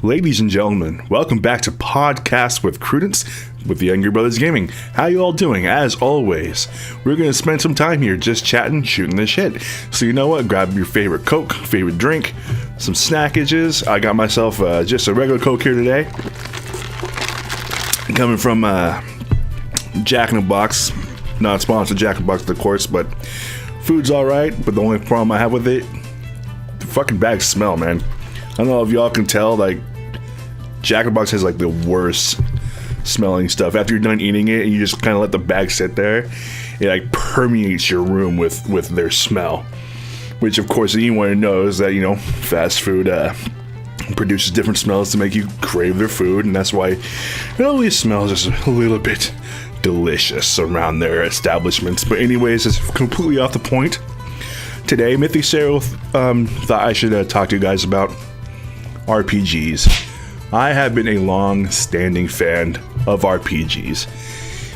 Ladies and gentlemen, welcome back to Podcast with Creudence with the Angry Brothers Gaming. How you all doing? As always, we're going to spend some time here just chatting, shooting the shit. So you know what? Grab your favorite Coke, favorite drink, some snackages. I got myself just a regular Coke here today. Coming from Jack in the Box. Not sponsored Jack in the Box, of course, but food's alright. But the only problem I have with it, the fucking bags smell, man. I don't know if y'all can tell, like, Jack in the Box has like the worst smelling stuff. After you're done eating it and you just kind of let the bag sit there, it like permeates your room with their smell. Which of course anyone knows that, you know, fast food produces different smells to make you crave their food, and that's why it always smells just a little bit delicious around their establishments. But anyways, it's completely off the point. Today, TRACER'S thought I should talk to you guys about RPGs. I have been a long-standing fan of RPGs.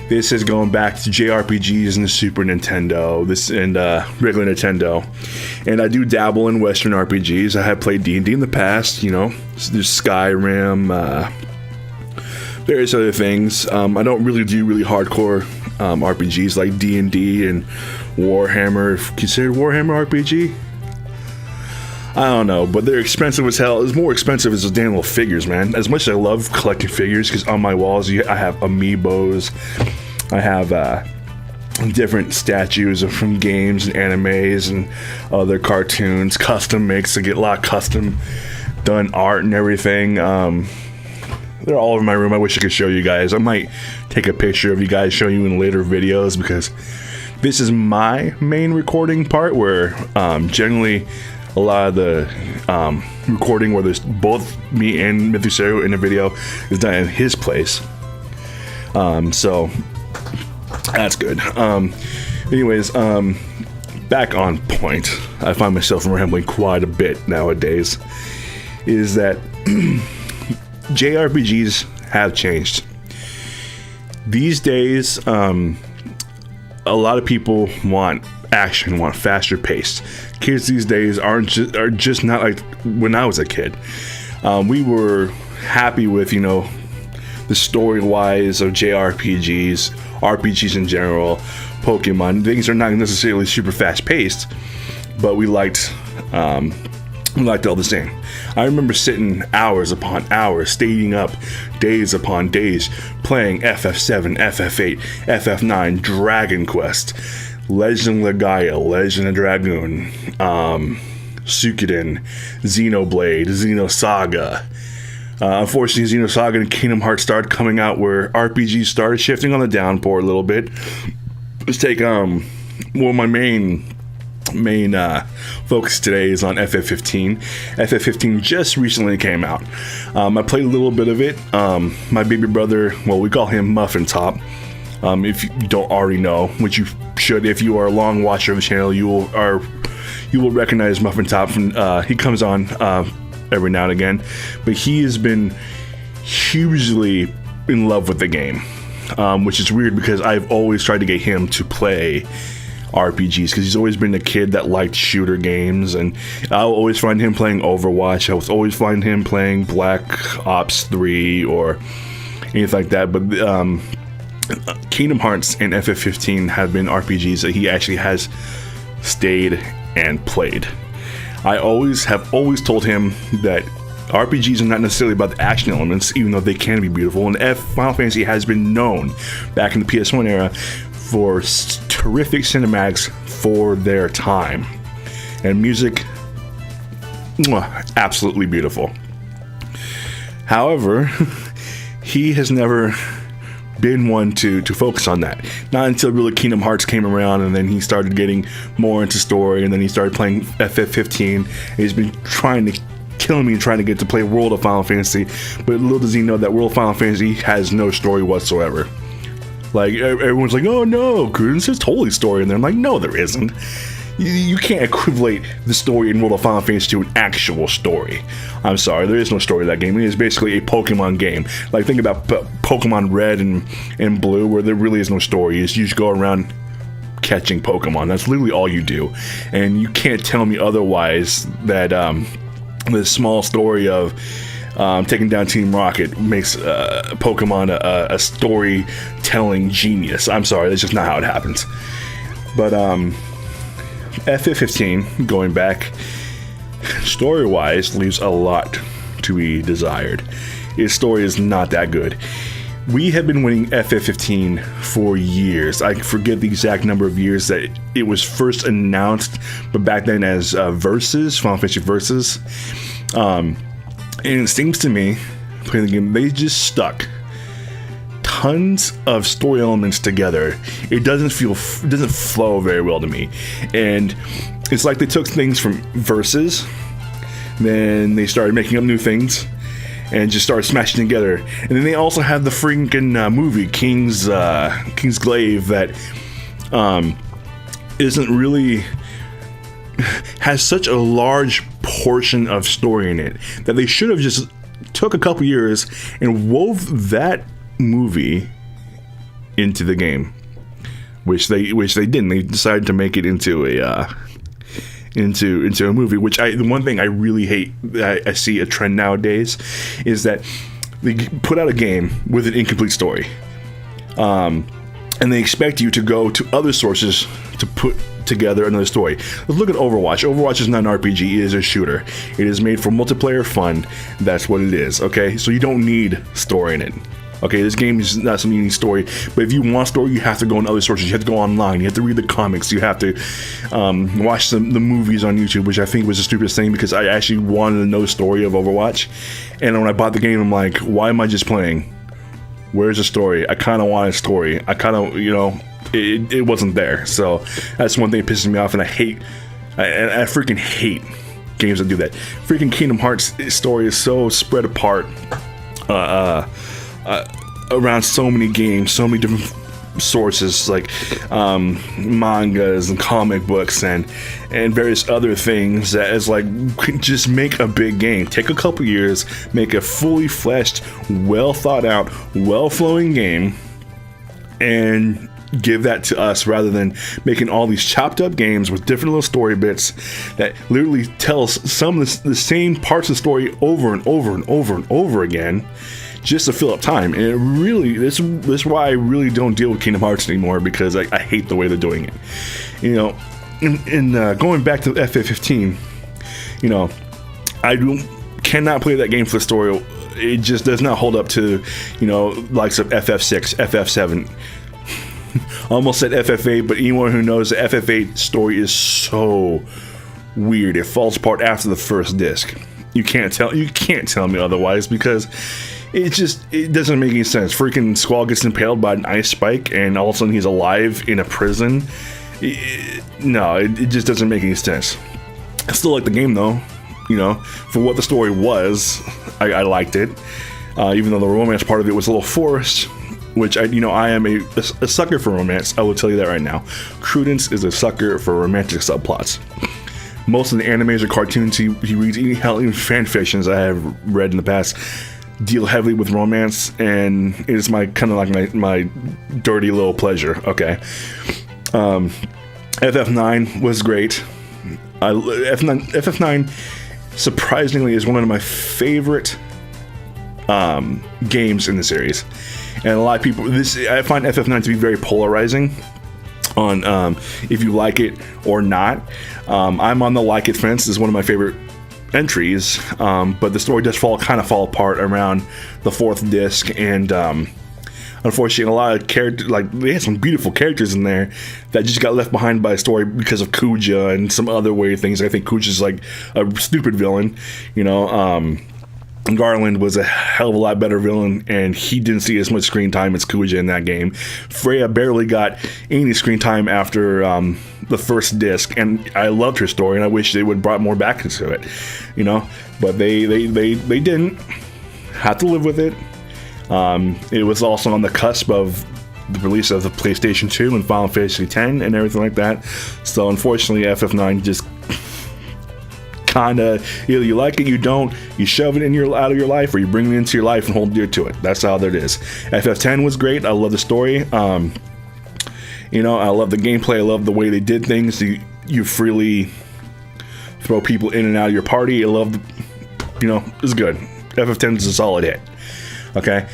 This is going back to JRPGs and the Super Nintendo, regular Nintendo, and I do dabble in Western RPGs. I have played D&D in the past, you know, there's Skyrim, various other things. I don't really do really hardcore RPGs like D&D and Warhammer. Considered Warhammer RPG? I don't know, but they're expensive as hell. It's more expensive as those damn little figures, man. As much as I love collecting figures, because on my walls I have amiibos, I have different statues from games and animes and other cartoons, custom makes. I get a lot of custom done art and everything. They're all over my room. I wish I could show you guys. I might take a picture of you guys, show you in later videos, because this is my main recording part, where generally a lot of the recording where there's both me and TRACER'S in a video is done in his place. So that's good. Anyways, back on point. I find myself rambling quite a bit nowadays. Is that JRPGs have changed. These days, a lot of people want action, want faster paced. Kids these days are just not like when I was a kid. We were happy with, you know, the story wise of JRPGs, RPGs in general, Pokemon. Things are not necessarily super fast paced, but we liked it all the same. I remember sitting hours upon hours, staying up days upon days, playing FF7, FF8, FF9, Dragon Quest, Legend of Legaia, Legend of Dragoon, Suikoden, Xenoblade, Xenosaga. Unfortunately, Xenosaga and Kingdom Hearts started coming out where RPGs started shifting on the downpour a little bit. Let's take my main focus today is on FF15. FF15 just recently came out. I played a little bit of it. My baby brother, well, we call him Muffin Top. If you don't already know, which you should, if you are a long watcher of the channel, you will recognize Muffin Top from he comes on every now and again, but he has been hugely in love with the game, which is weird because I've always tried to get him to play RPGs because he's always been a kid that liked shooter games, and I'll always find him playing Overwatch. I will always find him playing Black Ops 3 or anything like that, but Kingdom Hearts and FF15 have been RPGs that he actually has stayed and played. I have always told him that RPGs are not necessarily about the action elements, even though they can be beautiful, and Final Fantasy has been known back in the PS1 era for terrific cinematics for their time, and music, absolutely beautiful. However, he has never been one to focus on that. Not until really Kingdom Hearts came around, and then he started getting more into story, and then he started playing FF15, and he's been trying to kill me trying to get to play World of Final Fantasy, but little does he know that World of Final Fantasy has no story whatsoever. Like, everyone's like, oh no, Creudence is totally story, and I'm like, no, there isn't. You can't equivalent the story in World of Final Fantasy to an actual story. I'm sorry, there is no story to that game. It is basically a Pokemon game. Like, think about Pokemon Red and Blue, where there really is no story. You just go around catching Pokemon. That's literally all you do. And you can't tell me otherwise that the small story of taking down Team Rocket makes Pokemon a storytelling genius. I'm sorry, that's just not how it happens. But FF15, going back, story-wise, leaves a lot to be desired. Its story is not that good. We have been winning FF15 for years. I forget the exact number of years that it was first announced, but back then as Versus, Final Fantasy Versus. And it seems to me, playing the game, they just stuck tons of story elements together. It doesn't flow very well to me. And it's like they took things from Versus, then they started making up new things, and just started smashing together. And then they also have the freaking movie King's Glaive that isn't really, has such a large portion of story in it that they should have just took a couple years and wove that movie into the game, which they didn't. They decided to make it into a movie, which the one thing I really hate, I see a trend nowadays, is that they put out a game with an incomplete story, and they expect you to go to other sources to put together another story. Let's look at Overwatch. Overwatch is not an RPG, it is a shooter. It is made for multiplayer fun. That's what it is, okay? So you don't need story in it. Okay, this game is not something you need story, but if you want story, you have to go on other sources. You have to go online. You have to read the comics. You have to watch the movies on YouTube, which I think was the stupidest thing, because I actually wanted to know the story of Overwatch. And when I bought the game, I'm like, why am I just playing? Where's the story? I kind of want a story. I kind of, it wasn't there. So that's one thing that pisses me off, and I freaking hate games that do that. Freaking Kingdom Hearts story is so spread apart. Around so many games, so many different sources, like mangas and comic books and various other things, that is like, just make a big game. Take a couple years, make a fully fleshed, well thought out, well flowing game, and give that to us, rather than making all these chopped up games with different little story bits that literally tell some of the same parts of the story over and over and over and over again, just to fill up time. And it really, this is why I really don't deal with Kingdom Hearts anymore, because I hate the way they're doing it. Going back to FF15, I cannot play that game for the story. It just does not hold up to, likes of FF6, FF7. Almost said FF8, but anyone who knows the FF8 story is so weird. It falls apart after the first disc. You can't tell me otherwise, because it doesn't make any sense. Freaking Squall gets impaled by an ice spike, and all of a sudden he's alive in a prison. It just doesn't make any sense. I still like the game though, for what the story was. I liked it, even though the romance part of it was a little forced, which I am a sucker for romance. I will tell you that right now. Creudence is a sucker for romantic subplots. Most of the animes or cartoons he reads, even fan fictions I have read in the past, deal heavily with romance, and it is my kind of like my dirty little pleasure. Okay. FF9 was great. FF9 surprisingly is one of my favorite games in the series, and a lot of people, I find FF9 to be very polarizing on if you like it or not. I'm on the like it fence. This is one of my favorite entries, but the story does kind of fall apart around the fourth disc, and unfortunately a lot of characters, like, they had some beautiful characters in there that just got left behind by a story because of Kuja and some other weird things. I think Kuja's like a stupid villain, Garland was a hell of a lot better villain, and he didn't see as much screen time as Kuja in that game. Freya barely got any screen time after the first disc, and I loved her story, and I wish they would have brought more back into it, but they didn't. Had to live with it. It was also on the cusp of the release of the PlayStation 2 and Final Fantasy X and everything like that, so unfortunately FF9 just kind of, either you like it, you don't, you shove it out of your life, or you bring it into your life and hold dear to it. That's how that is. FF10 was great. I love the story. I love the gameplay. I love the way they did things. You freely throw people in and out of your party. I love, it's good. FF10 is a solid hit. Okay,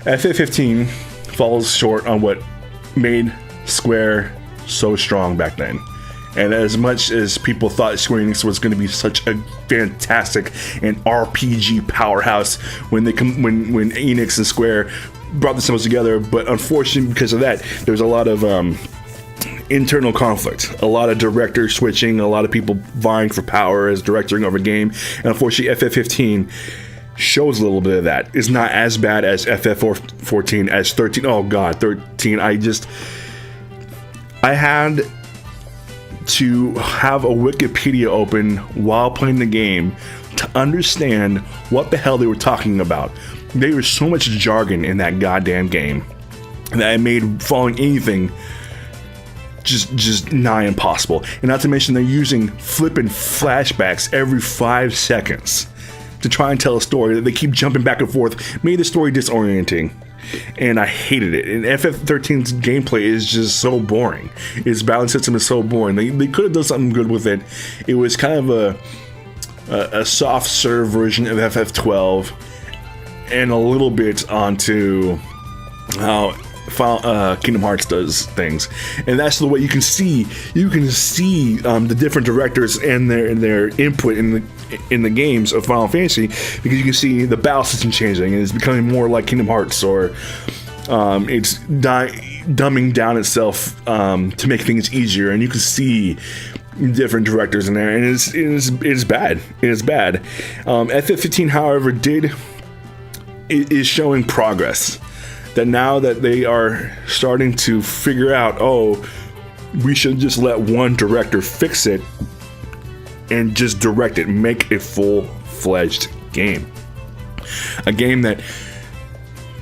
FF15 falls short on what made Square so strong back then. And as much as people thought Square Enix was going to be such a fantastic and RPG powerhouse when Enix and Square brought themselves together, but unfortunately because of that, there's a lot of internal conflict, a lot of director switching, a lot of people vying for power as directing over a game, and unfortunately FF15 shows a little bit of that. It's not as bad as FF14, as 13. Oh god, 13. I had to have a Wikipedia open while playing the game to understand what the hell they were talking about. There was so much jargon in that goddamn game that it made following anything just nigh impossible. And not to mention they're using flipping flashbacks every 5 seconds to try and tell a story that they keep jumping back and forth, made the story disorienting. And I hated it. And FF13's gameplay is just so boring. Its balance system is so boring. They could have done something good with it. It was kind of a soft serve version of FF12, and a little bit onto how Kingdom Hearts does things. And that's the way you can see the different directors and their input in the games of Final Fantasy, because you can see the battle system changing and it's becoming more like Kingdom Hearts, or it's dumbing down itself to make things easier, and you can see different directors in there, and it's bad. It is bad. FF15, however, is showing progress. That now that they are starting to figure out, oh, we should just let one director fix it and just direct it, make a full-fledged game. A game that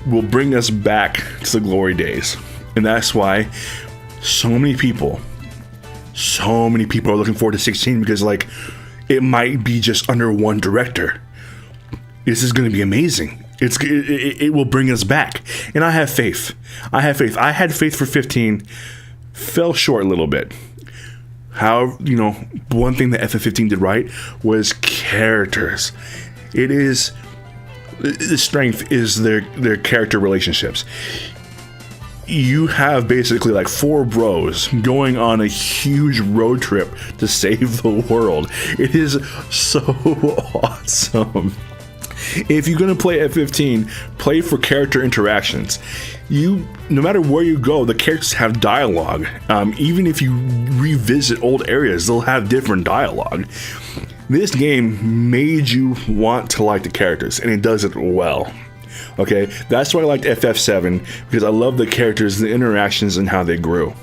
will bring us back to the glory days. And that's why so many people are looking forward to 16, because like, it might be just under one director. This is going to be amazing. It will bring us back, and I have faith. I had faith for 15, fell short a little bit. However, one thing that FF15 did right was characters. The strength is their character relationships. You have basically like 4 bros going on a huge road trip to save the world. It is so awesome. If you're going to play F15, play for character interactions. No matter where you go, the characters have dialogue. Even if you revisit old areas, they'll have different dialogue. This game made you want to like the characters, and it does it well. Okay, that's why I liked FF7, because I love the characters, the interactions, and how they grew.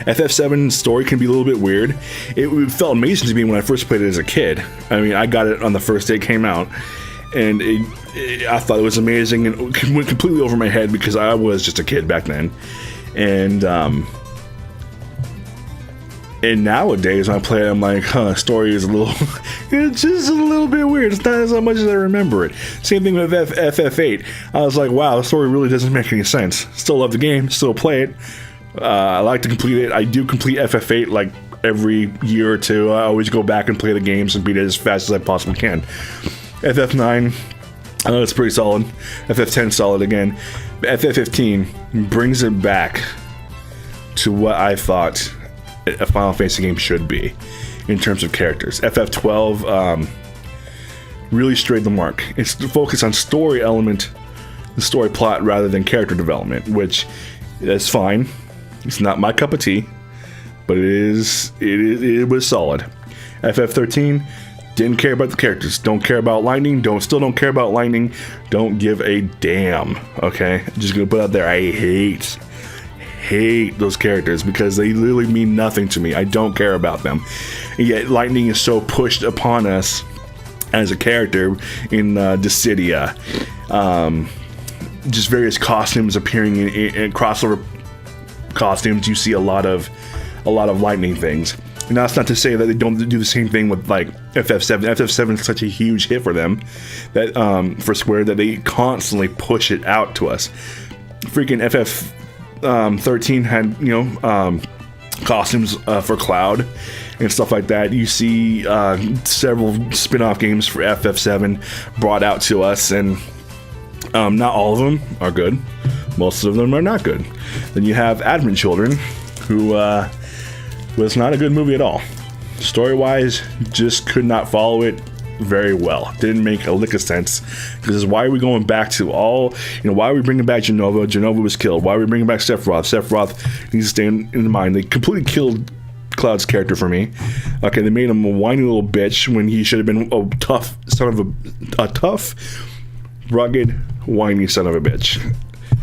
FF7's story can be a little bit weird. It felt amazing to me when I first played it as a kid. I mean, I got it on the first day it came out, and I thought it was amazing, and it went completely over my head because I was just a kid back then. And nowadays when I play it, I'm like, story is it's just a little bit weird. It's not as much as I remember it. Same thing with FF8. I was like, wow, the story really doesn't make any sense. Still love the game, still play it. I like to complete it. I do complete FF8 like every year or two. I always go back and play the games and beat it as fast as I possibly can. FF9, I know it's pretty solid. FF10 solid again. FF15 brings it back to what I thought a Final Fantasy game should be in terms of characters. FF12 really strayed the mark. It's focused on story element, the story plot, rather than character development, which is fine. It's not my cup of tea, but it was solid. FF13 didn't care about the characters. Don't care about Lightning. Still don't care about Lightning. Don't give a damn. Okay, just gonna put out there. I hate those characters because they literally mean nothing to me. I don't care about them. And yet Lightning is so pushed upon us as a character in Dissidia. Just various costumes appearing in crossover costumes. You see a lot of Lightning things. And that's not to say that they don't do the same thing with like FF7. FF7 is such a huge hit for them, that for Square, that they constantly push it out to us. Freaking FF13 had costumes for Cloud. and stuff like that. You see several spin-off games for FF7 brought out to us, and not all of them are good. Most of them are not good. Then you have Advent Children, who was not a good movie at all. Story-wise, just could not follow it very well. Didn't make a lick of sense, because why are we going back to all, why are we bringing back Genova? Genova was killed. Why are we bringing back Sephiroth? Sephiroth needs to stay in mind. They completely killed Cloud's character for me. Okay, they made him a whiny little bitch when he should have been a tough rugged, whiny son of a bitch.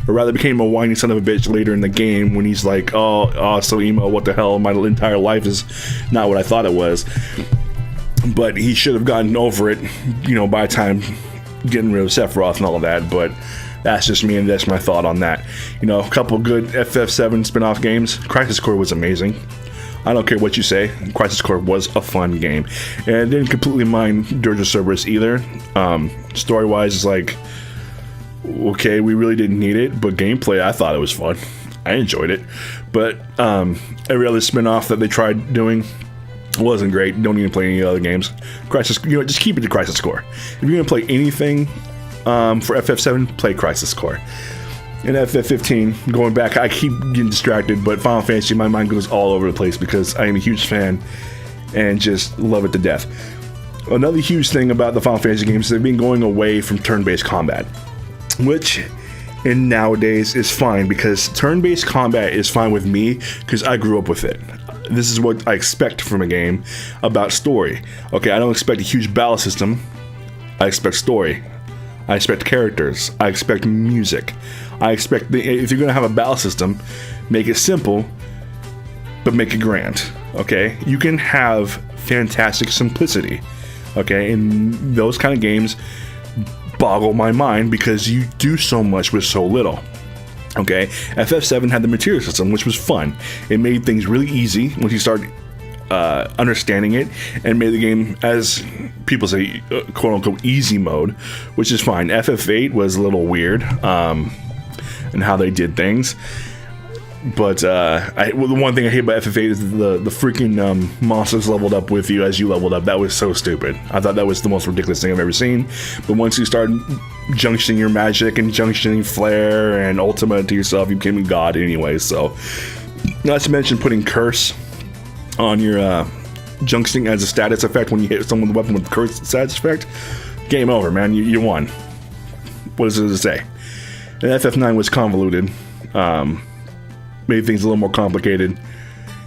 Or rather, became a whiny son of a bitch later in the game when he's like, oh, so emo, what the hell? My entire life is not what I thought it was. But he should have gotten over it, by the time getting rid of Sephiroth and all of that. But that's just me, and that's my thought on that. A couple good FF7 spin-off games. Crisis Core was amazing. I don't care what you say. Crisis Core was a fun game. And I didn't completely mind Dirge of Cerberus either. Story-wise, it's like, okay, we really didn't need it. But gameplay, I thought it was fun. I enjoyed it. But every other spin-off that they tried doing wasn't great. Don't even play any other games. Crisis, just keep it to Crisis Core. If you're gonna play anything for FF7, play Crisis Core. In FF15, going back, I keep getting distracted, but Final Fantasy, my mind goes all over the place because I am a huge fan and just love it to death. Another huge thing about the Final Fantasy games is they've been going away from turn-based combat, which in nowadays is fine, because turn-based combat is fine with me because I grew up with it. This is what I expect from a game about story. Okay, I don't expect a huge battle system. I expect story. I expect characters. I expect music. I expect if you're gonna have a battle system, make it simple, but make it grand. Okay, you can have fantastic simplicity. Okay, and those kind of games boggle my mind because you do so much with so little. Okay, FF7 had the material system, which was fun. It made things really easy once you start understanding it, and made the game, as people say, quote unquote easy mode, which is fine. FF8 was a little weird and how they did things, but the one thing I hate about FF8 is the freaking monsters leveled up with you as you leveled up. That was so stupid. I thought that was the most ridiculous thing I've ever seen. But once you start junctioning your magic and junctioning flare and ultimate to yourself, you became a god anyway. So, not to mention putting curse on your junctioning as a status effect when you hit someone with a weapon with curse status effect. Game over, man. You won. What does it say? And FF9 was convoluted. Made things a little more complicated,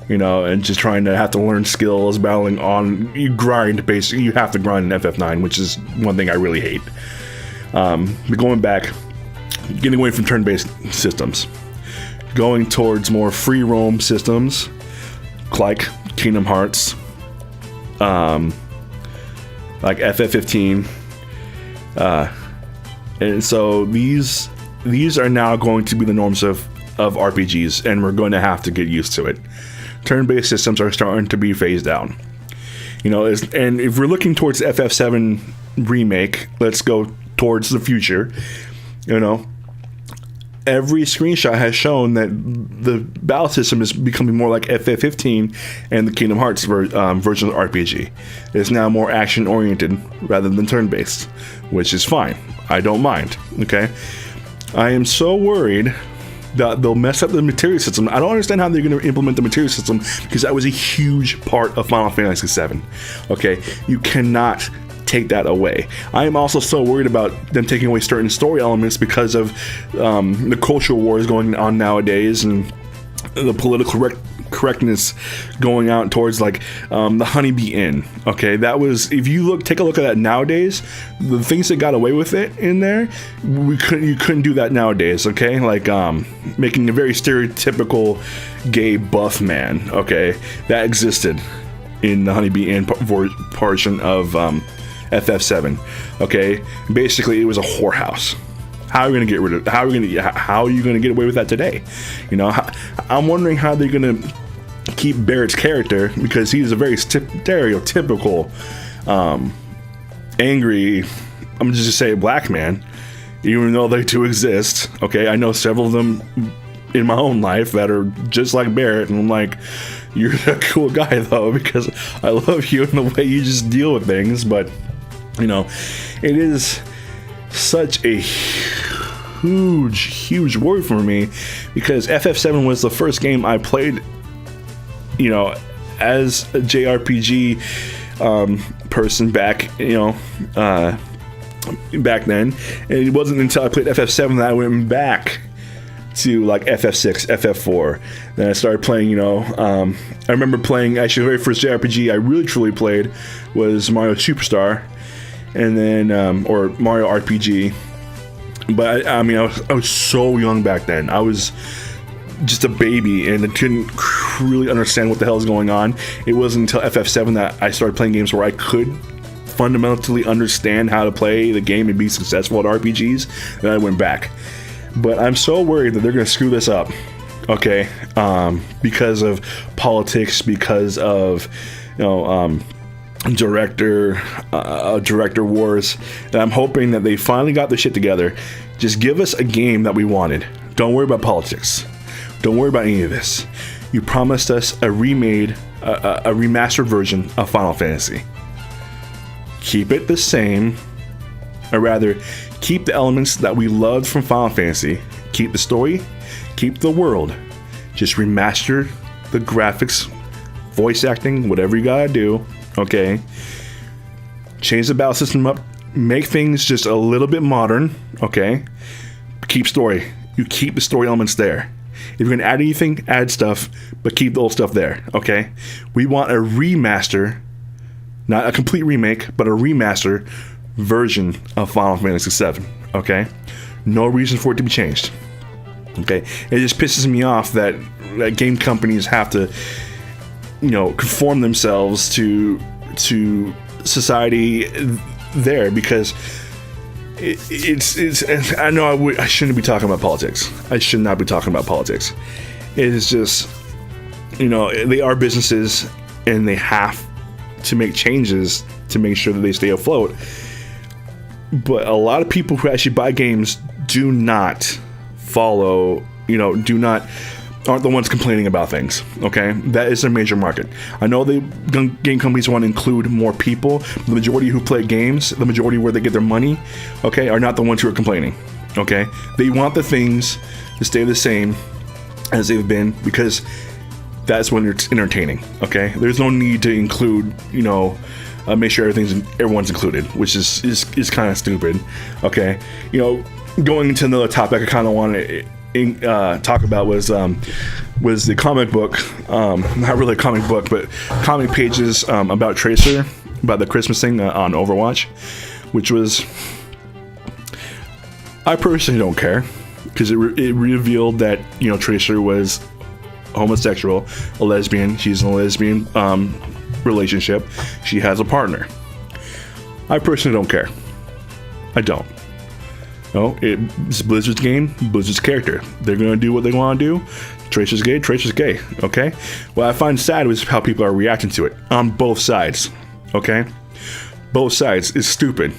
and just trying to have to learn skills, battling on, you grind, basically. You have to grind in FF9, which is one thing I really hate. But going back, getting away from turn-based systems, going towards more free roam systems, like Kingdom Hearts, like FF15, and so these are now going to be the norms of RPGs, and we're going to have to get used to it. Turn-based systems are starting to be phased out. And if we're looking towards FF7 remake, let's go towards the future. Every screenshot has shown that the battle system is becoming more like FF15 and the Kingdom Hearts version of the RPG. It's now more action-oriented rather than turn-based, which is fine. I don't mind, okay? I am so worried that they'll mess up the material system. I don't understand how they're going to implement the material system, because that was a huge part of Final Fantasy VII. Okay, you cannot take that away. I am also so worried about them taking away certain story elements because of the cultural wars going on nowadays, and the political correctness going out towards like the Honeybee Inn. Okay, that was, if you take a look at that nowadays, the things that got away with it in there, you couldn't do that nowadays. Okay, like making a very stereotypical gay buff man. Okay, that existed in the Honeybee Inn portion of FF7. Okay, basically it was a whorehouse. How are you going to get rid of? How are you going to get away with that today? I'm wondering how they're going to keep Barrett's character, because he's a very stereotypical, angry, I'm just say black man, even though they do exist. Okay, I know several of them in my own life that are just like Barrett, and I'm like, You're a cool guy though, because I love you and the way you just deal with things. But you know, it is such a huge word for me, because FF7 was the first game I played, you know, as a JRPG person back, you know, back then. And it wasn't until I played FF7 that I went back to like FF6, FF4. Then I started playing, you know, I remember playing, actually the very first JRPG I really truly played was Mario Superstar, and then, or Mario RPG. But I mean, I was so young back then. I was just a baby and I couldn't really understand what the hell is going on. It wasn't until FF7 that I started playing games where I could fundamentally understand how to play the game and be successful at RPGs that I went back. But I'm so worried that they're going to screw this up, okay? Because of politics, because of, you know, director wars. And I'm hoping that they finally got the shit together. Just give us a game that we wanted. Don't worry about politics. Don't worry about any of this. You promised us a remastered version of Final Fantasy. Keep it the same, or rather, keep the elements that we loved from Final Fantasy. Keep the story, keep the world. Just remaster the graphics, voice acting, whatever you gotta do, okay? Change the battle system up, make things just a little bit modern, okay? Keep story. You keep the story elements there. If you're gonna add anything, add stuff, but keep the old stuff there, okay? We want a remaster, not a complete remake, but a remaster version of Final Fantasy VII, okay? No reason for it to be changed, okay? It just pisses me off that game companies have to, you know, conform themselves to society there, because it's I know I shouldn't be talking about politics. I should not be talking about politics. It is just, you know, they are businesses and they have to make changes to make sure that they stay afloat. But a lot of people who actually buy games do not follow, you know, aren't the ones complaining about things, okay? That is a major market. I know the game companies want to include more people. The majority who play games, the majority where they get their money, okay, are not the ones who are complaining, okay? They want the things to stay the same as they've been, because that's when it's entertaining, okay? There's no need to include, you know, make sure everyone's included, which is kind of stupid, okay? You know, going into another topic I kind of want to talk about was the comic book, not really a comic book, but comic pages about Tracer, about the Christmas thing on Overwatch, which was, I personally don't care, because it revealed that, you know, Tracer was homosexual, a lesbian. She's in a lesbian relationship. She has a partner. I personally don't care. I don't. No, it's Blizzard's game, Blizzard's character. They're going to do what they want to do. Tracer's gay, Tracer's gay, okay? What I find sad is how people are reacting to it on both sides, okay? Both sides is stupid.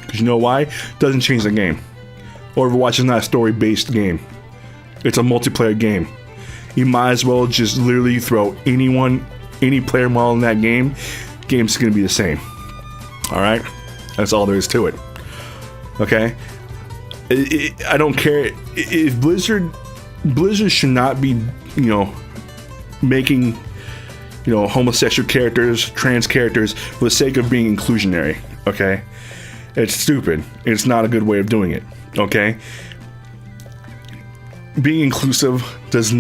Because you know why? It doesn't change the game. Overwatch is not a story-based game. It's a multiplayer game. You might as well just literally throw any player model in that game. Game's going to be the same. Alright? That's all there is to it. Okay? I don't care if Blizzard should not be, you know, making, you know, homosexual characters, trans characters for the sake of being inclusionary, okay? It's stupid. It's not a good way of doing it, okay? Being inclusive doesn't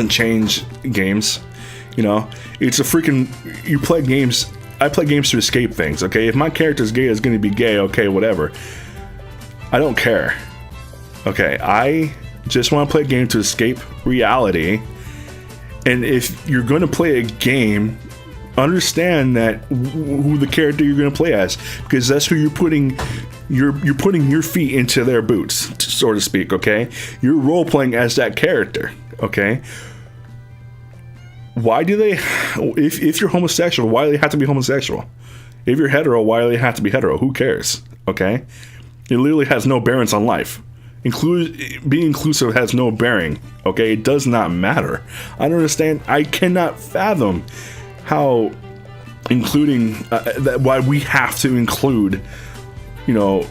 change games, you know? It's a freaking, you play games, I play games to escape things, okay? If my character's gay, it's gonna be gay, okay, whatever. I don't care. Okay, I just want to play a game to escape reality. And if you're going to play a game, understand that who the character you're going to play as, because that's who you're putting your feet into their boots, so to speak. Okay, you're role playing as that character. Okay. Why do they? If you're homosexual, why do they have to be homosexual? If you're hetero, why do they have to be hetero? Who cares? Okay. It literally has no bearance on life. Being inclusive has no bearing. Okay, it does not matter. I don't understand. I cannot fathom how including why we have to include, you know,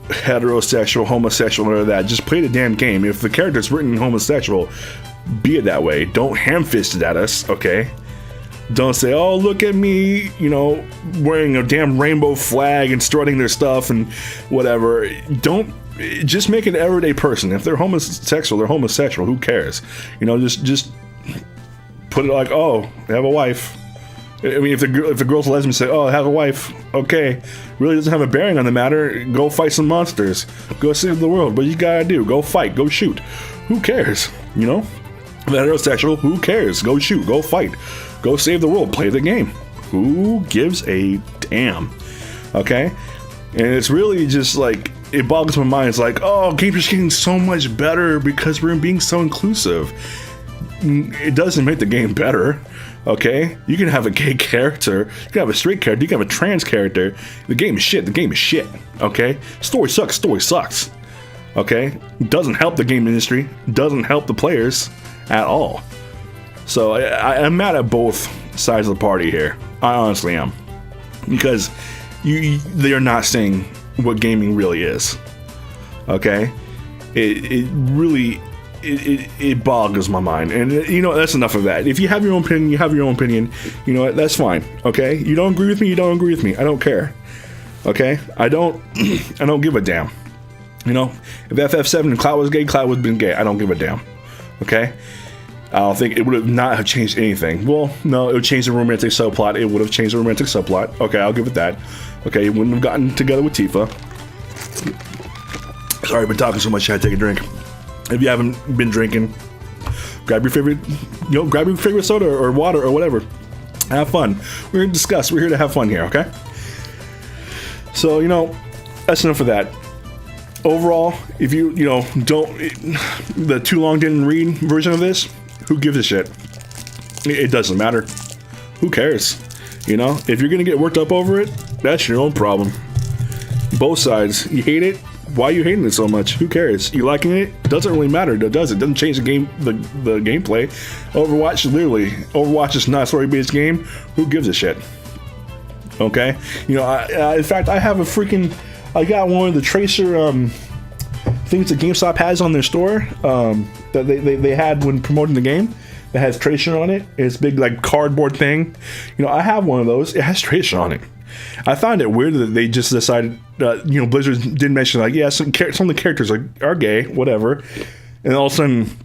heterosexual, homosexual, or that. Just play the damn game. If the character's written homosexual, be it that way. Don't ham-fist it at us, okay? Don't say, oh, look at me, you know, wearing a damn rainbow flag and strutting their stuff and whatever. Don't, just make an everyday person. If they're homosexual, they're homosexual. Who cares? You know, just put it like, oh, they have a wife. I mean, if the girl's a lesbian, say, oh, I have a wife. Okay. Really doesn't have a bearing on the matter. Go fight some monsters. Go save the world. What you gotta do? Go fight. Go shoot. Who cares? You know? If they're heterosexual, who cares? Go shoot. Go fight. Go save the world. Play the game. Who gives a damn? Okay? And it's really just like, it boggles my mind. It's like, oh, games are getting so much better because we're being so inclusive. It doesn't make the game better. Okay? You can have a gay character, you can have a straight character, you can have a trans character. The game is shit. The game is shit. Okay? Story sucks. Story sucks. Okay? Doesn't help the game industry. Doesn't help the players at all. So I'm mad at both sides of the party here. I honestly am. Because they are not saying what gaming really is. Okay? It really... It boggles my mind, and you know, that's enough of that. If you have your own opinion, you have your own opinion. You know what? That's fine. Okay, you don't agree with me, you don't agree with me. I don't care. Okay, I don't give a damn. You know, if FF7 and Cloud was gay, Cloud would have been gay. I don't give a damn. Okay, I don't think it would have not have changed anything. Well, no, it would change the romantic subplot. It would have changed the romantic subplot. Okay, I'll give it that. Okay, it wouldn't have gotten together with Tifa. Sorry, I've been talking so much. I had to take a drink. If you haven't been drinking, grab your favorite soda or water or whatever. Have fun. We're here to discuss. We're here to have fun here, okay? So, you know, that's enough of that. Overall, if you don't, the too long didn't read version of this, who gives a shit? It doesn't matter. Who cares? You know, if you're gonna get worked up over it, that's your own problem. Both sides. You hate it. Why are you hating it so much? Who cares? You liking it? Doesn't really matter, does it? Doesn't change the game, the gameplay. Overwatch is not a story-based game. Who gives a shit? Okay, you know, in fact, I have I got one of the Tracer things that GameStop has on their store that they had when promoting the game. That has Tracer on it. It's a big like cardboard thing. You know, I have one of those. It has Tracer on it. I find it weird that they just decided, you know, Blizzard didn't mention, like, yeah, some of the characters are gay, whatever. And all of a sudden,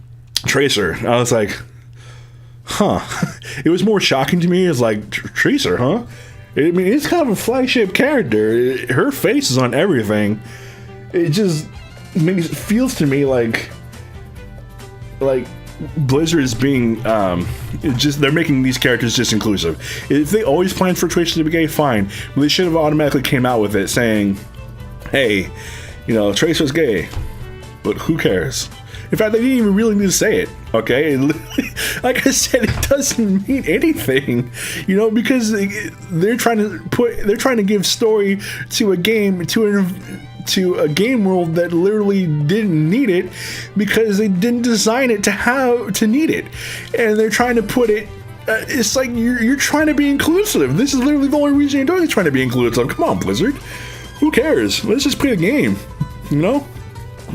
Tracer. I was like, huh. It was more shocking to me. It's like, Tracer, huh? I mean, it's kind of a flagship character. Her face is on everything. It just feels to me like Blizzard is being they're making these characters just inclusive. If they always planned for Tracer to be gay, fine. But they should have automatically came out with it saying, hey, you know, Tracer's gay, but who cares? In fact, they didn't even really need to say it, okay? Like I said, it doesn't mean anything, you know, because they're trying to give story to a game, to a game world that literally didn't need it because they didn't design it to need it, and they're trying to put it. It's like you're trying to be inclusive. This is literally the only reason you're doing it, trying to be inclusive. Come on, Blizzard. Who cares? Let's just play a game. You know,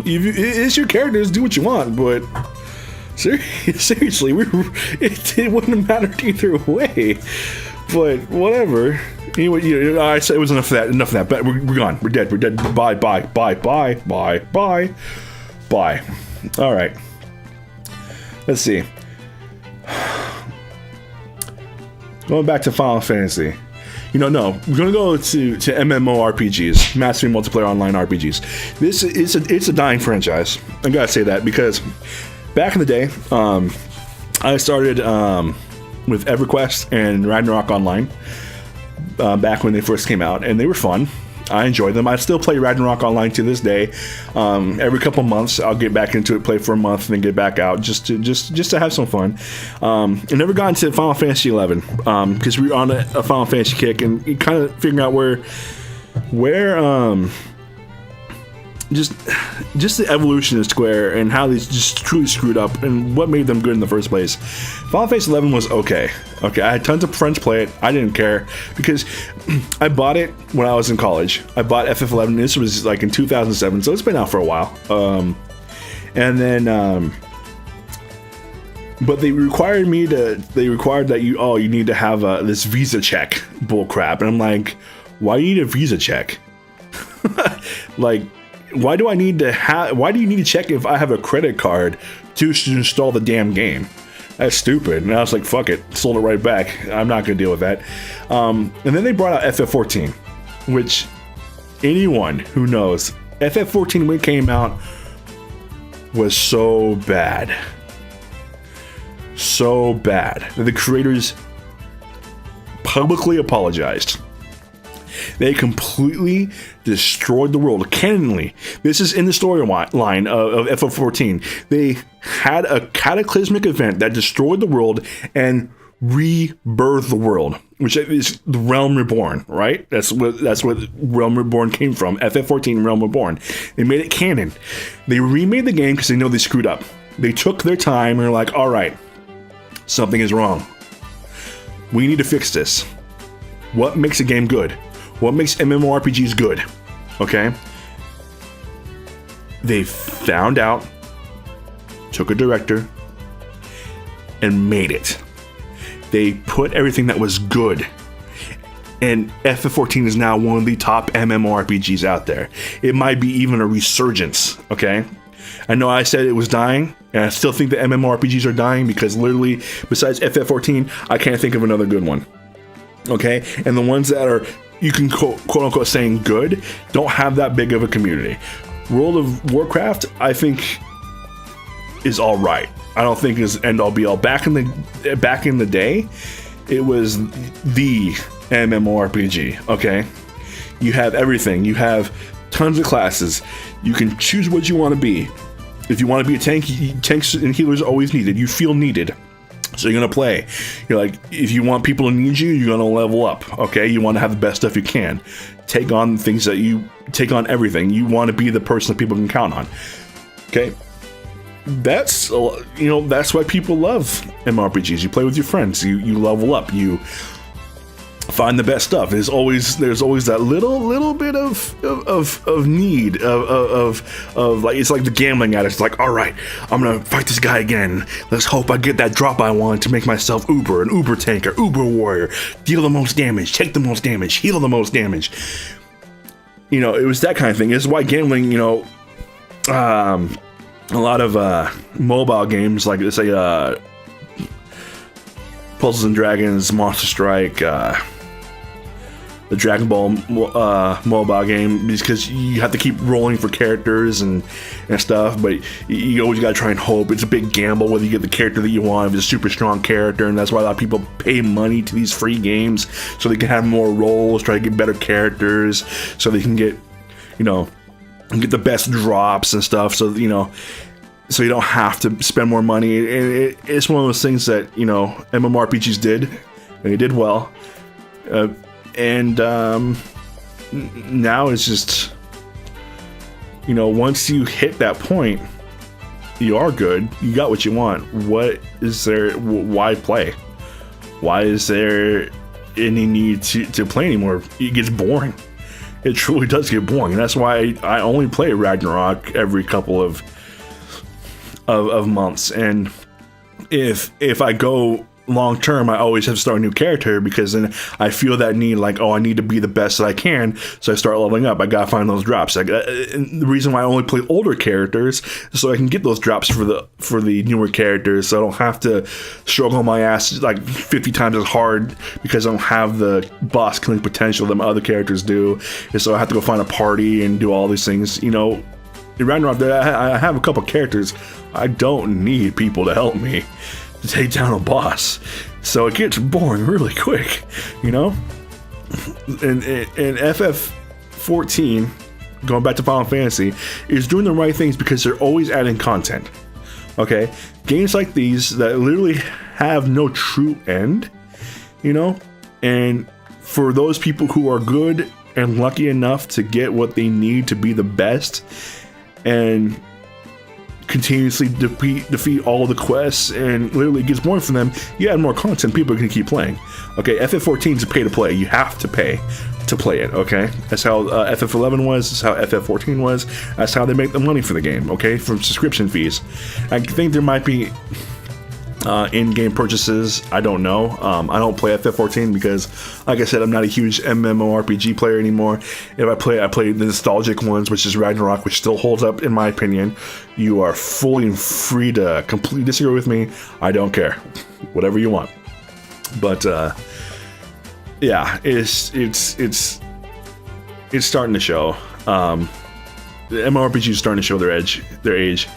it's your characters. Do what you want, but seriously, it wouldn't have mattered either way. But whatever. Anyway, I said it was enough of that. But we're gone. We're dead. Bye. All right. Let's see. Going back to Final Fantasy. You know, no, we're gonna go to MMORPGs, massively multiplayer online RPGs. It's a dying franchise. I gotta say that because back in the day, I started with EverQuest and Ragnarok Online. Back when they first came out, and they were fun. I enjoyed them. I still play Ragnarok Online to this day. Every couple months, I'll get back into it, play for a month, and then get back out just to have some fun. I never got into Final Fantasy 11 because we were on a Final Fantasy kick and kind of figuring out where just the evolution of Square and how they just truly screwed up and what made them good in the first place. Final Fantasy 11 was okay. I had tons of friends play it. I didn't care because I bought it when I was in college. I bought FF11. This was like in 2007, so it's been out for a while. And then, but they required that you need to have this visa check bull crap, and I'm like, why do you need a visa check? Like, why do you need to check if I have a credit card to install the damn game? That's stupid. And I was like, fuck it, sold it right back. I'm not gonna deal with that. And then they brought out FF14, which anyone who knows, FF14 when it came out was so bad. So bad that the creators publicly apologized. They completely destroyed the world. Canonly, this is in the storyline of FF14. They had a cataclysmic event that destroyed the world and rebirthed the world, which is the Realm Reborn, right? That's what Realm Reborn came from. FF14 Realm Reborn. They made it canon. They remade the game because they know they screwed up. They took their time and they're like, all right, something is wrong. We need to fix this. What makes a game good? What makes MMORPGs good? Okay? They found out, took a director, and made it. They put everything that was good. And FF14 is now one of the top MMORPGs out there. It might be even a resurgence, okay? I know I said it was dying, and I still think the MMORPGs are dying because literally, besides FF14, I can't think of another good one. Okay? And the ones that are, you can quote unquote saying good, don't have that big of a community. World of Warcraft, I think, is all right. I don't think is end all be all. Back in the day, it was the MMORPG. Okay? You have everything. You have tons of classes. You can choose what you want to be. If you want to be a tank, tanks and healers are always needed. You feel needed. So you're going to play. You're like, if you want people to need you, you're going to level up. Okay? You want to have the best stuff you can. Take on things that take on everything. You want to be the person that people can count on. Okay? That's why people love MMORPGs. You play with your friends. You level up. You find the best stuff. There's always that little bit of need of like, it's like the gambling addict. It's like, all right, I'm gonna fight this guy again. Let's hope I get that drop I want to make myself an Uber tanker, Uber warrior, deal the most damage, take the most damage, heal the most damage. It was that kind of thing. It's why gambling, a lot of mobile games like, let's say, Puzzles and Dragons, Monster Strike, the Dragon Ball mobile game, because you have to keep rolling for characters and stuff, but you always gotta try and hope. It's a big gamble whether you get the character that you want, if it's a super strong character, and that's why a lot of people pay money to these free games so they can have more rolls, try to get better characters, so they can get, get the best drops and stuff, so so you don't have to spend more money. And it's one of those things that MMORPGs did, and they did well. And now it's just, once you hit that point, you are good. You got what you want. What is there? Why play? Why is there any need to play anymore? It gets boring. It truly does get boring. And that's why I only play Ragnarok every couple of months. And if I go long term, I always have to start a new character, because then I feel that need, like, I need to be the best that I can, so I start leveling up. I gotta find those drops. And the reason why I only play older characters is so I can get those drops for the newer characters, so I don't have to struggle my ass like 50 times as hard because I don't have the boss killing potential that my other characters do, and so I have to go find a party and do all these things. In Ragnarok, I have a couple characters. I don't need people to help me to take down a boss, so it gets boring really quick, And FF14, going back to Final Fantasy, is doing the right things because they're always adding content. Okay, games like these that literally have no true end, and for those people who are good and lucky enough to get what they need to be the best and continuously defeat all the quests, and literally gets more from them, you add more content, people are going to keep playing. Okay, FF14 is a pay to play. You have to pay to play it, okay? That's how FF11 was, that's how FF14 was, that's how they make the money for the game, okay? From subscription fees. I think there might be in-game purchases. I don't know. I don't play FF14 because, like I said, I'm not a huge MMORPG player anymore. If I play the nostalgic ones, which is Ragnarok, which still holds up in my opinion. You are fully free to completely disagree with me. I don't care. Whatever you want. But yeah, it's starting to show. The MMORPG is starting to show their age.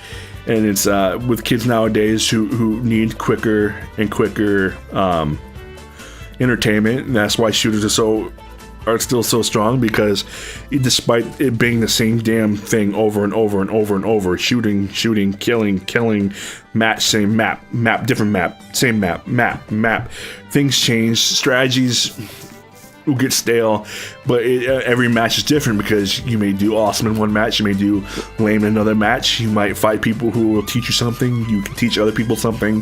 And it's with kids nowadays who need quicker and quicker entertainment, and that's why shooters are still so strong, because despite it being the same damn thing over and over and over and over, shooting, killing, match, same map, different map, same map, things change, strategies will get stale, but every match is different, because you may do awesome in one match, you may do lame in another match, you might fight people who will teach you something, you can teach other people something.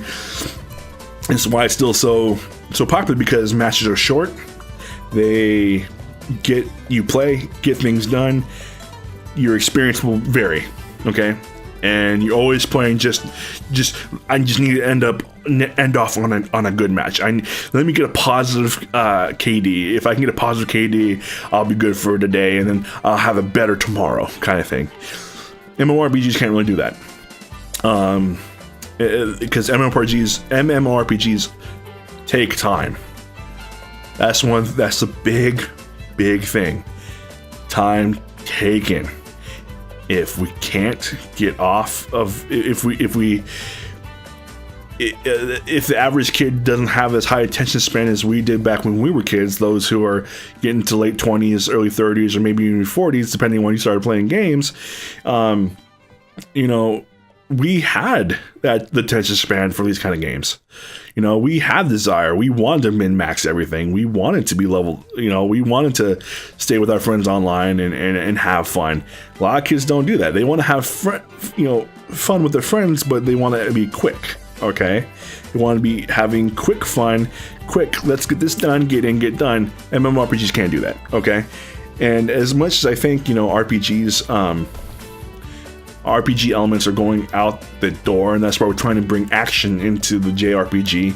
That's why it's still so popular, because matches are short, they get things done, your experience will vary, okay? And you're always playing I just need to end off on a good match. Let me get a positive KD. If I can get a positive KD, I'll be good for today, and then I'll have a better tomorrow, kind of thing. MMORPGs can't really do that, because MMORPGs take time. That's the big thing. Time taken. If we can't get off of, if the average kid doesn't have as high attention span as we did back when we were kids, those who are getting to late 20s, early 30s, or maybe even 40s, depending on when you started playing games, we had the attention span for these kind of games. We had desire. We wanted to min-max everything. We wanted to be level. We wanted to stay with our friends online and have fun. A lot of kids don't do that. They want to have fun with their friends, but they want to be quick. Okay, they want to be having quick fun. Quick, let's get this done. Get in, get done. MMORPGs can't do that. Okay, and as much as I think RPG elements are going out the door, and that's why we're trying to bring action into the JRPG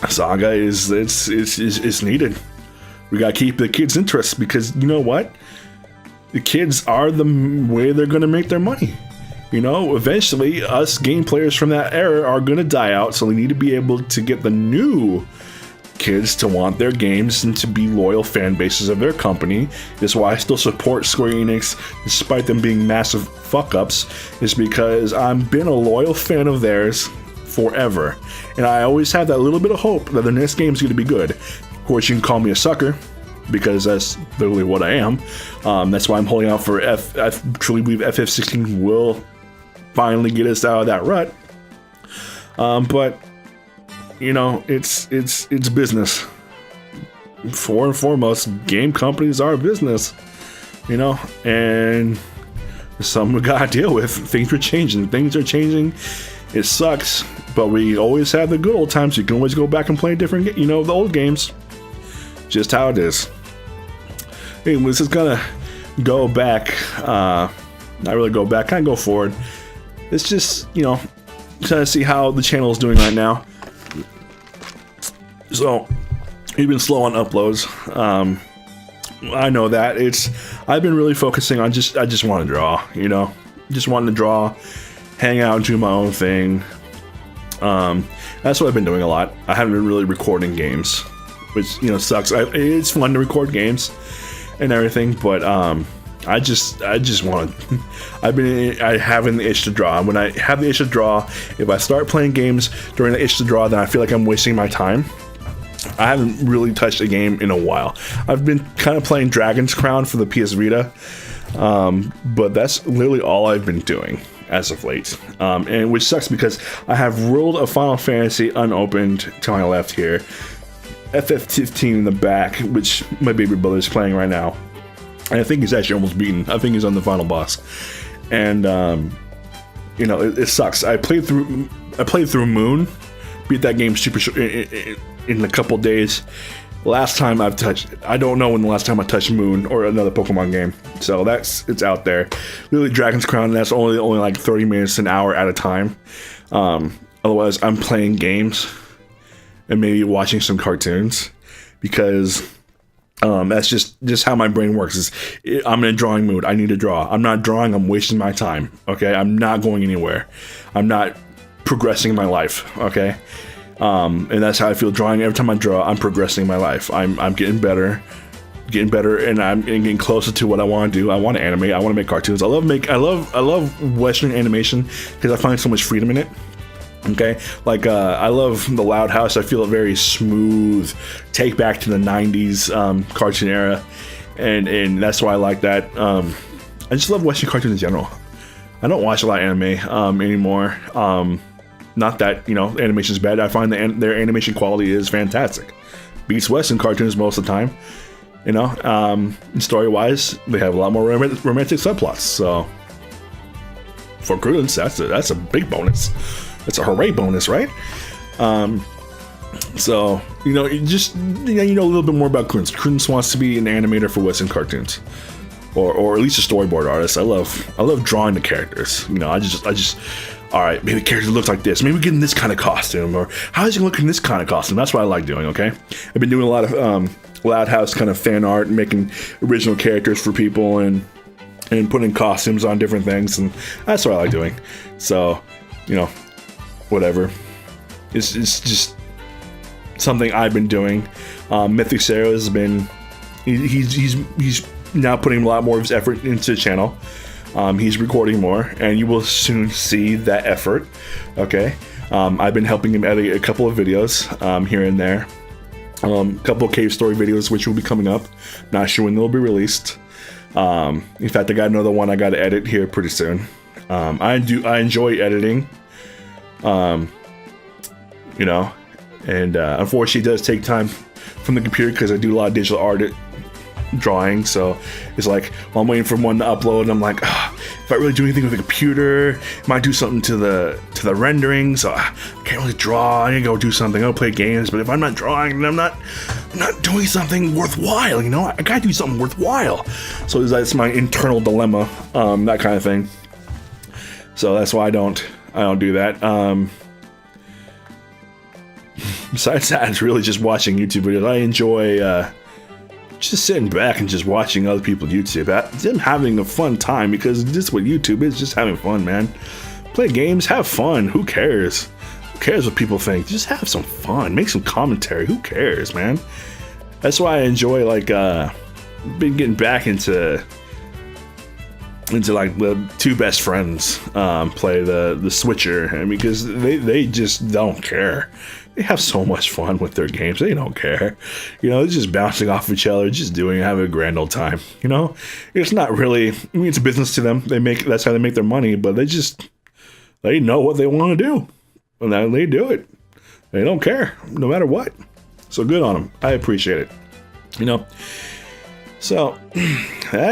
saga. It's needed. We gotta keep the kids' interest, because you know what? The kids are the way they're gonna make their money. Eventually, us game players from that era are gonna die out, so we need to be able to get the new kids to want their games and to be loyal fan bases of their company. That's why I still support Square Enix despite them being massive fuck ups, is because I've been a loyal fan of theirs forever, and I always have that little bit of hope that the next game is going to be good. Of course, you can call me a sucker, because that's literally what I am. That's why I'm holding out for I truly believe FF16 will finally get us out of that rut, but it's business. For and foremost, game companies are business, and it's something we gotta deal with. Things are changing. It sucks, but we always have the good old times. You can always go back and play different, the old games. Just how it is. Anyway, this is gonna go back, not really go back, kind of go forward. It's just, trying to see how the channel is doing right now. So, we've been slow on uploads. I know that. I've been really focusing on I just want to draw, just wanting to draw, hang out and do my own thing. That's what I've been doing a lot. I haven't been really recording games, which, sucks. It's fun to record games and everything, but I just want to. I having the itch to draw. When I have the itch to draw, if I start playing games during the itch to draw, then I feel like I'm wasting my time. I haven't really touched a game in a while. I've been kind of playing Dragon's Crown for the PS Vita, but that's literally all I've been doing as of late. And which sucks, because I have World of Final Fantasy unopened to my left here. FF15 in the back, which my baby brother is playing right now. And I think he's actually almost beaten. I think he's on the final boss. And you know, it sucks. I played through Moon, beat that game super short in a couple days. Last time I've touched, I don't know when the last time I touched Moon or another Pokemon game. So it's out there. Literally Dragon's Crown, and that's only like 30 minutes, an hour at a time. Otherwise, I'm playing games and maybe watching some cartoons, because that's just how my brain works. I'm in a drawing mood. I need to draw. I'm not drawing. I'm wasting my time. Okay, I'm not going anywhere. I'm not progressing in my life. Okay. And that's how I feel drawing. Every time I draw, I'm progressing in my life. I'm getting better, and I'm getting closer to what I want to do. I want to animate. I want to make cartoons. I love Western animation because I find so much freedom in it. Okay, like I love the Loud House. I feel it very smooth. Take back to the '90s cartoon era, and that's why I like that. I just love Western cartoons in general. I don't watch a lot of anime anymore. Not that, you know, animation is bad. I find their animation quality is fantastic. Beats Western cartoons most of the time. You know, story-wise, they have a lot more romantic subplots. So, for Creudence, that's a big bonus. That's a hooray bonus, right? So, you know, you know a little bit more about Creudence. Creudence wants to be an animator for Western cartoons. Or at least a storyboard artist. I love drawing the characters. You know, I just all right, maybe the character looks like this. Maybe we get in this kind of costume, or how does he look in this kind of costume? That's what I like doing. Okay, I've been doing a lot of Loud House kind of fan art, and making original characters for people, and putting costumes on different things, and that's what I like doing. So, you know, whatever. It's just something I've been doing. Mythic Sarah has been he's now putting a lot more of his effort into the channel. He's recording more, and you will soon see that effort. Okay, I've been helping him edit a couple of videos here and there. A couple of cave story videos, which will be coming up. Not sure when they'll be released. In fact, I got another one I got to edit here pretty soon. I enjoy editing. You know, and unfortunately, it does take time from the computer because I do a lot of digital art. Drawing, so it's like, well, I'm waiting for one to upload, and I'm like, if I really do anything with the computer, it might do something to the rendering, so I can't really draw. I need to go do something. I'll play games, but if I'm not drawing, then I'm not doing something worthwhile. You know, I gotta do something worthwhile. So that's my internal dilemma, that kind of thing. So that's why I don't do that. Besides that, it's really just watching YouTube videos. I enjoy just sitting back and just watching other people YouTube. Them having a fun time, because just what YouTube is, just having fun, man. Play games, have fun. Who cares? Who cares what people think? Just have some fun. Make some commentary. Who cares, man? That's why I enjoy, like, been getting back into like the two best friends play the Switcher, and because they just don't care. They have so much fun with their games. They don't care. You know, they're just bouncing off each other, just having a grand old time. You know, it's not really, I mean, it's a business to them. That's how they make their money, but they know what they want to do, and then they do it. They don't care, no matter what. So good on them. I appreciate it. You know, so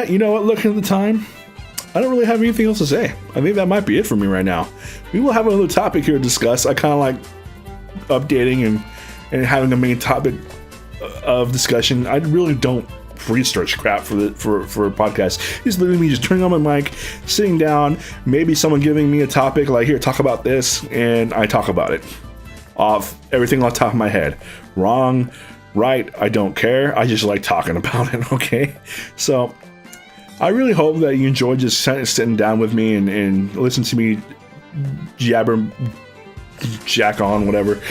you know what? Looking at the time, I don't really have anything else to say. I think that might be it for me right now. We will have another topic here to discuss. I kind of like updating and having a main topic of discussion. I really don't research crap for a podcast. It's literally me just turning on my mic, sitting down, maybe someone giving me a topic like, here, talk about this, and I talk about it off everything on top of my head. Wrong, right, I don't care. I just like talking about it. Okay, so I really hope that you enjoy just sitting down with me and listen to me jack on, whatever,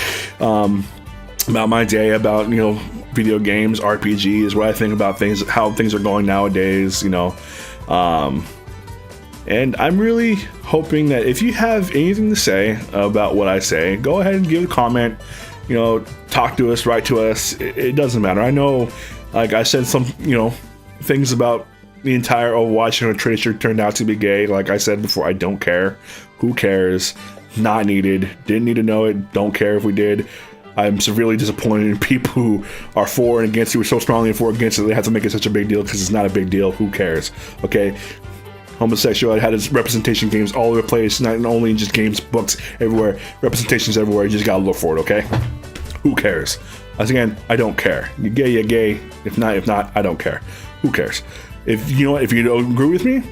about my day, about, you know, video games, RPGs, what I think about things, how things are going nowadays, you know. And I'm really hoping that if you have anything to say about what I say, go ahead and give a comment, you know, talk to us, write to us. It doesn't matter. I know, like I said, some, you know, things about the entire Overwatch, you know, Tracer turned out to be gay. Like I said before, I don't care. Who cares? Not needed. Didn't need to know it. Don't care if we did. I'm severely disappointed in people who are for and against, who are so strongly for and against it. They have to make it such a big deal because it's not a big deal. Who cares? Okay. Homosexuality had its representation games all over the place, not only in just games, books, everywhere. Representations everywhere. You just gotta look for it, okay? Who cares? As again, I don't care. You're gay, you're gay. If not, I don't care. Who cares? If you don't agree with me,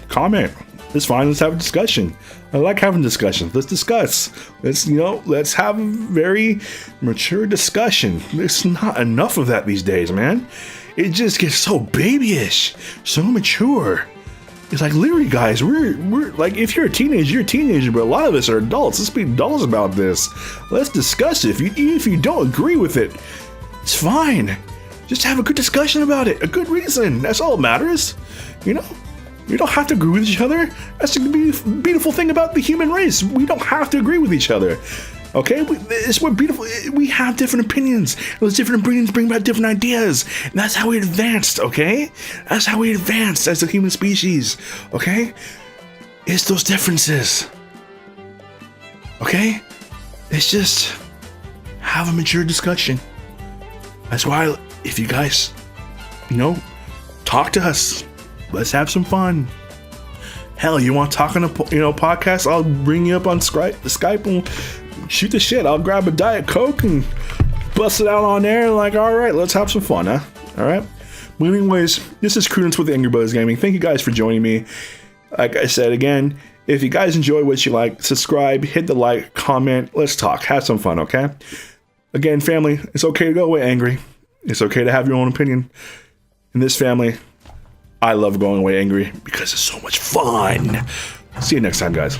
comment. It's fine. Let's have a discussion. I like having discussions. Let's discuss. Let's have a very mature discussion. There's not enough of that these days, man. It just gets so babyish, so mature. It's like, literally, guys, we're like, if you're a teenager, you're a teenager, but a lot of us are adults. Let's be adults about this. Let's discuss it. If you don't agree with it, it's fine. Just have a good discussion about it. A good reason. That's all that matters. You don't have to agree with each other. That's the beautiful thing about the human race. We don't have to agree with each other. Okay, it's what beautiful. We have different opinions. Those different opinions bring about different ideas, and that's how we advanced. Okay, that's how we advanced as a human species. Okay, it's those differences. Okay, it's just have a mature discussion. That's why, if you guys, talk to us. Let's have some fun. Hell, you want to talk on a podcast? I'll bring you up on Skype and shoot the shit. I'll grab a Diet Coke and bust it out on there. Like, all right, let's have some fun, huh? All right. But anyways, this is Creudence with Angry Buzz Gaming. Thank you guys for joining me. Like I said again, if you guys enjoy what you like, subscribe, hit the like, comment. Let's talk. Have some fun, okay? Again, family, it's okay to go away angry. It's okay to have your own opinion. In this family, I love going away angry because it's so much fun. See you next time, guys.